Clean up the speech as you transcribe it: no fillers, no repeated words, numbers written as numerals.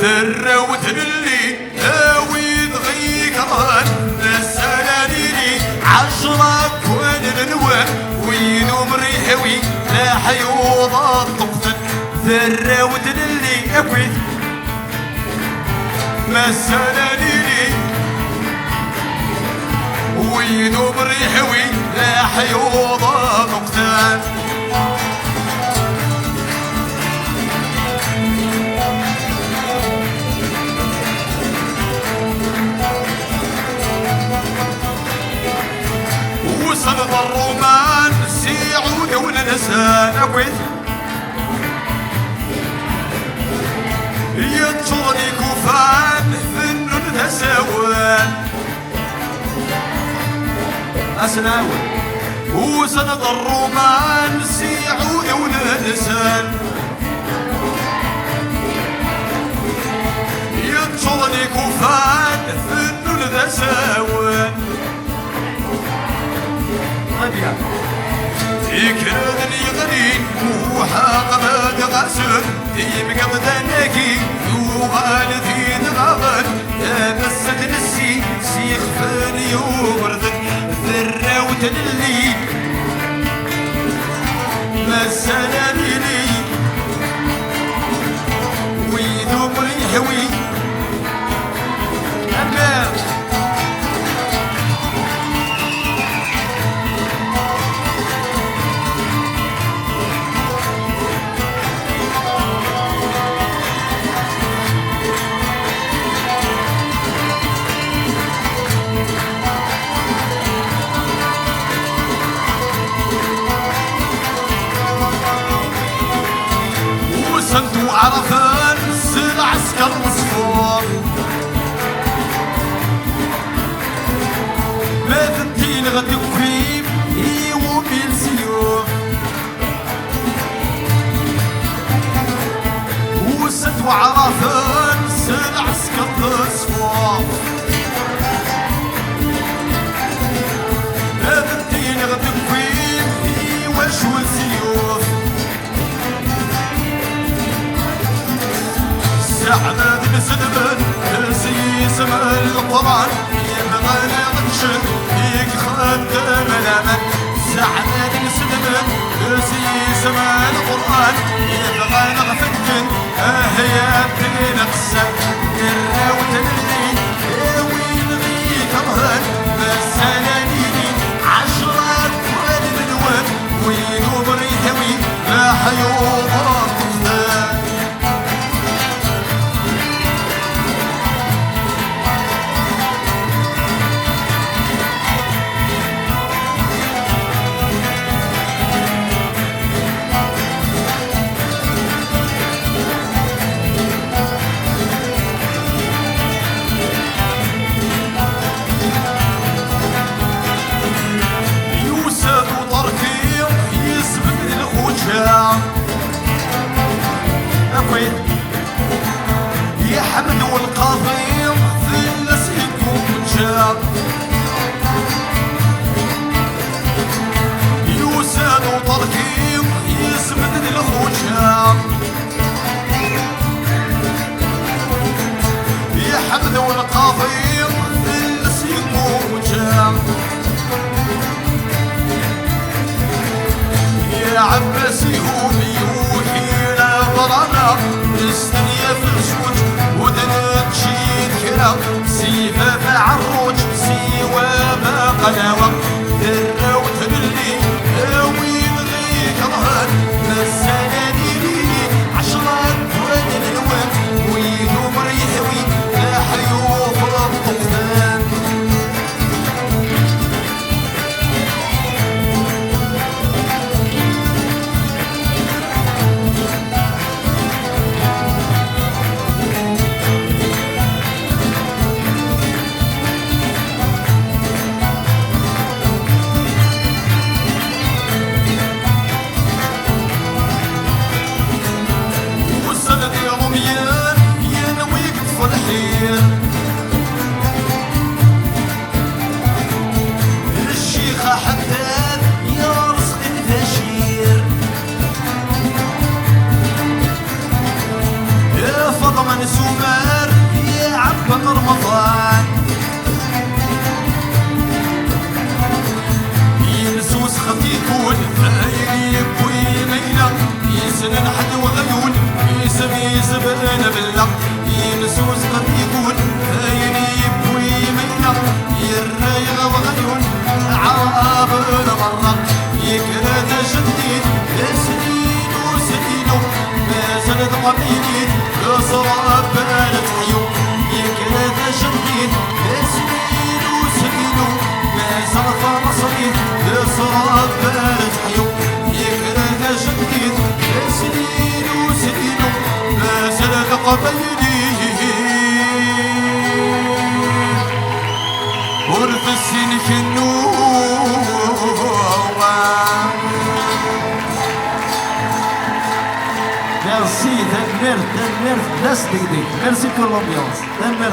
ذروت اللي هاوي ضغيك ران نسالانيني عشرة كوان النوان وينو مريحوي لا حيوضة تقتل ذروت اللي اكويت مسالانيني وينو مريحوي لا حيوضة تقتل وصل الرومان سيعود وننسان اكويت ينشرني كوفان فنون تساوان اسناوي وصل الرومان سيعود وننسان ينشرني كوفان فنون تساوان يكردني غني وحاق باد غاسر يبقى بدنكي وغالتي نغابر بس تنسي سيخفاني وبردك ذراوت اللي مسالاني لي ويدوم ريحوي أمان وصلت عرفان سل عسكر مصفور ما ثنتين غدي وكريم ايوه بين سيوف وصلت عرفان سل عسكر مصفور ما ثنتين غدي وكريم ايوه شوال سيوف سعداد بسلمان سيس مال القرآن يبغى نغنشن يك خدام الأمان سعداد بسلمان سيس مال القرآن يبغى نغفتن هيا نقسم الراوت اللي وين غيك رهان مسالانيني عشرة كوان الوان وينو مريحوي لا حيوضة تختار يا حمد والقضيم في النسيب ومجاب يوساد وطركيم يسمد الخوشاب يا حمد والقضيم في النسيب ومجاب يا عباسي هومي وحينا برانا الدنيا في السوج ودنا تشيد كرا سيفا في عروج سيوا ما قناوة دراوت باللي وين غيك رهان مسالاني لي عشرة كوان الالوان وينو مريحوي لا حيوف الطفان الشيخة حداد يا رزق البشير يا فاطمة نسومان ميلا ينسوس قد يقول هايني يبوي ميلا يريغ وغيون عاب المرة يكرد جديد سنين وسنينو مازال ضميني يصرى بالة حيو يكرد جديد سنين وسنينو مازال ضمصري يصرى بالة حيو يكرد جديد سنين وسنينو مازال قبيلي ورث السن كنوع Merci, Denver, merci, Degdeg. Merci pour l'ambiance. Denver,